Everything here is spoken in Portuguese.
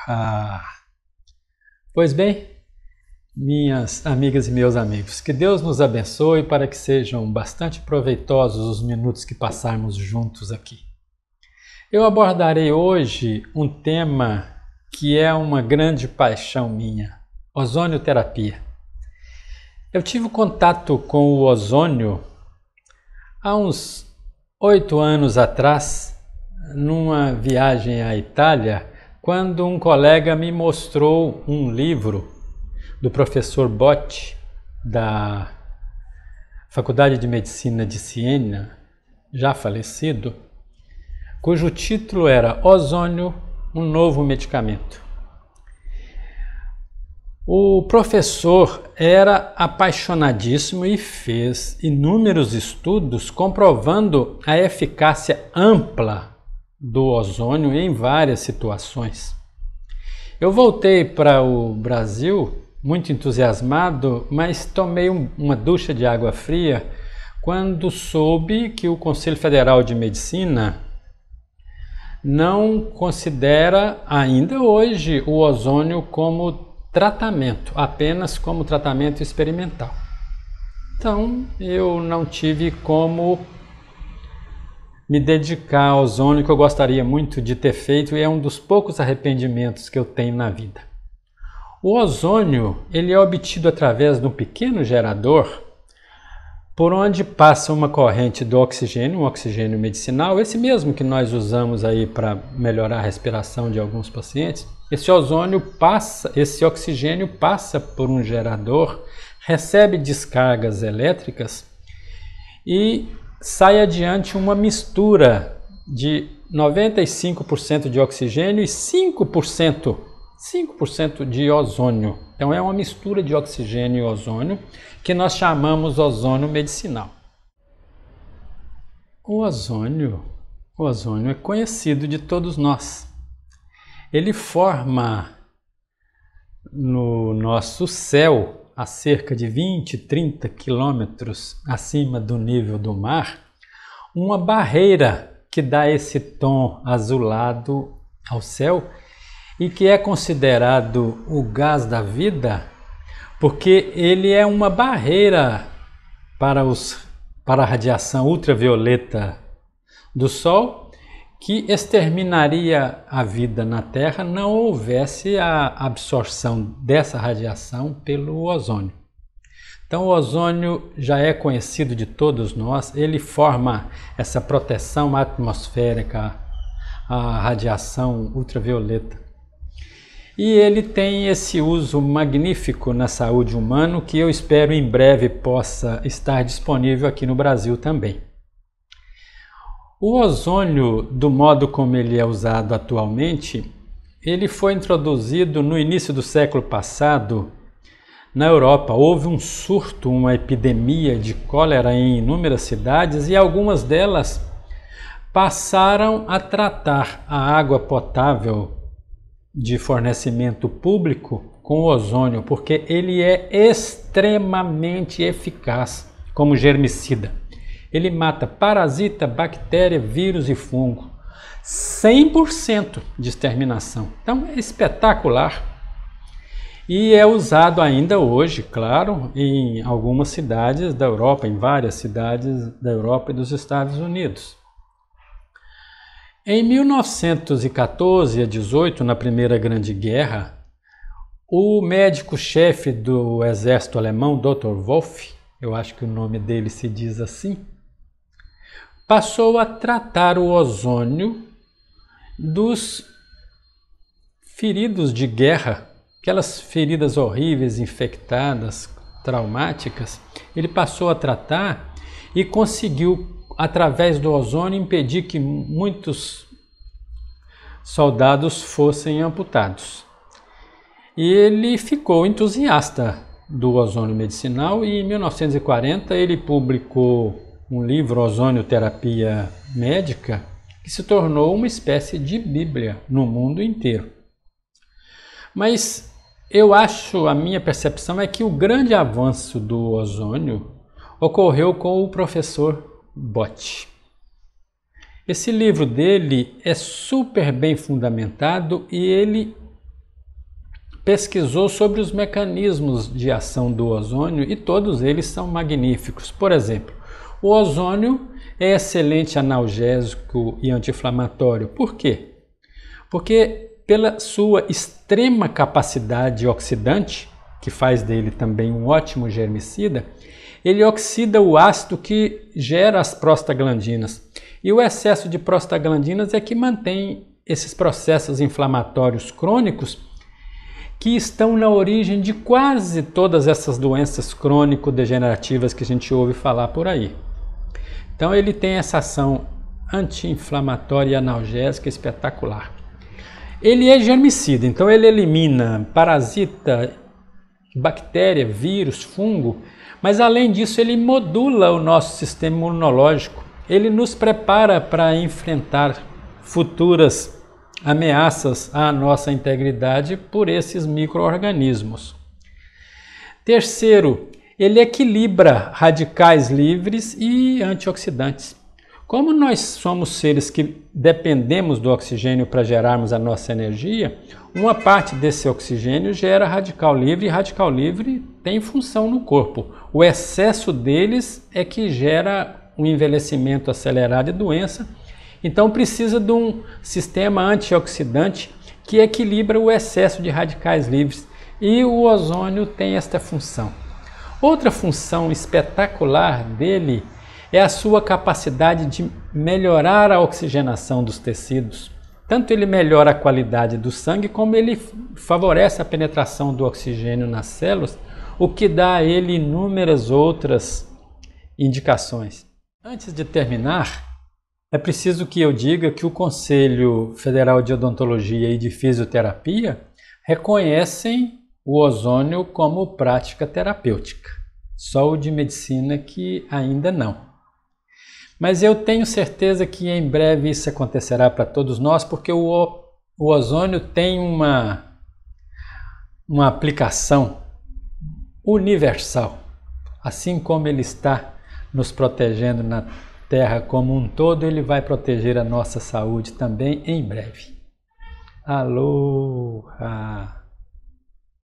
Ah, pois bem, minhas amigas e meus amigos, que Deus nos abençoe para que sejam bastante proveitosos os minutos que passarmos juntos aqui. Eu abordarei hoje um tema que é uma grande paixão minha: ozonioterapia. Eu tive contato com o ozônio há uns 8 anos atrás, numa viagem à Itália, quando um colega me mostrou um livro do professor Botti, da Faculdade de Medicina de Siena, já falecido, cujo título era Ozônio, um novo medicamento. O professor era apaixonadíssimo e fez inúmeros estudos comprovando a eficácia ampla do ozônio em várias situações. Eu voltei para o Brasil muito entusiasmado, mas tomei uma ducha de água fria quando soube que o Conselho Federal de Medicina não considera ainda hoje o ozônio como tratamento, apenas como tratamento experimental. Então eu não tive como me dedicar ao ozônio, que eu gostaria muito de ter feito, e é um dos poucos arrependimentos que eu tenho na vida. O ozônio ele é obtido através de um pequeno gerador por onde passa uma corrente do oxigênio, um oxigênio medicinal, esse mesmo que nós usamos aí para melhorar a respiração de alguns pacientes. Esse oxigênio passa por um gerador, recebe descargas elétricas e sai adiante uma mistura de 95% de oxigênio e 5% de ozônio. Então é uma mistura de oxigênio e ozônio que nós chamamos ozônio medicinal. O ozônio é conhecido de todos nós. Ele forma no nosso céu, a cerca de 20, 30 quilômetros acima do nível do mar, uma barreira que dá esse tom azulado ao céu e que é considerado o gás da vida, porque ele é uma barreira para a radiação ultravioleta do Sol, que exterminaria a vida na Terra não houvesse a absorção dessa radiação pelo ozônio. Então o ozônio já é conhecido de todos nós, ele forma essa proteção atmosférica à radiação ultravioleta. E ele tem esse uso magnífico na saúde humana que eu espero em breve possa estar disponível aqui no Brasil também. O ozônio, do modo como ele é usado atualmente, ele foi introduzido no início do século passado na Europa. Houve um surto, uma epidemia de cólera em inúmeras cidades e algumas delas passaram a tratar a água potável de fornecimento público com ozônio, porque ele é extremamente eficaz como germicida. Ele mata parasita, bactéria, vírus e fungo. 100% de exterminação. Então é espetacular. E é usado ainda hoje, claro, em algumas cidades da Europa, em várias cidades da Europa e dos Estados Unidos. Em 1914 a 18, na Primeira Grande Guerra, o médico-chefe do exército alemão, Dr. Wolff, eu acho que o nome dele se diz assim, passou a tratar o ozônio dos feridos de guerra, aquelas feridas horríveis, infectadas, traumáticas. Ele passou a tratar e conseguiu, através do ozônio, impedir que muitos soldados fossem amputados. E ele ficou entusiasta do ozônio medicinal e em 1940 ele publicou um livro, Ozonioterapia Médica, que se tornou uma espécie de bíblia no mundo inteiro. Mas a minha percepção é que o grande avanço do ozônio ocorreu com o professor Botti. Esse livro dele é super bem fundamentado e ele pesquisou sobre os mecanismos de ação do ozônio e todos eles são magníficos. Por exemplo, o ozônio é excelente analgésico e anti-inflamatório. Por quê? Porque pela sua extrema capacidade oxidante, que faz dele também um ótimo germicida, ele oxida o ácido que gera as prostaglandinas. E o excesso de prostaglandinas é que mantém esses processos inflamatórios crônicos que estão na origem de quase todas essas doenças crônico-degenerativas que a gente ouve falar por aí. Então ele tem essa ação anti-inflamatória e analgésica espetacular. Ele é germicida, então ele elimina parasita, bactéria, vírus, fungo, mas além disso ele modula o nosso sistema imunológico. Ele nos prepara para enfrentar futuras ameaças à nossa integridade por esses micro-organismos. Terceiro, ele equilibra radicais livres e antioxidantes. Como nós somos seres que dependemos do oxigênio para gerarmos a nossa energia, uma parte desse oxigênio gera radical livre e radical livre tem função no corpo. O excesso deles é que gera um envelhecimento acelerado e doença. Então precisa de um sistema antioxidante que equilibra o excesso de radicais livres e o ozônio tem esta função. Outra função espetacular dele é a sua capacidade de melhorar a oxigenação dos tecidos. Tanto ele melhora a qualidade do sangue, como ele favorece a penetração do oxigênio nas células, o que dá a ele inúmeras outras indicações. Antes de terminar, é preciso que eu diga que o Conselho Federal de Odontologia e de Fisioterapia reconhecem o ozônio como prática terapêutica. Só o de medicina que ainda não. Mas eu tenho certeza que em breve isso acontecerá para todos nós, porque o ozônio tem uma aplicação universal. Assim como ele está nos protegendo na Terra como um todo, ele vai proteger a nossa saúde também em breve. Aloha!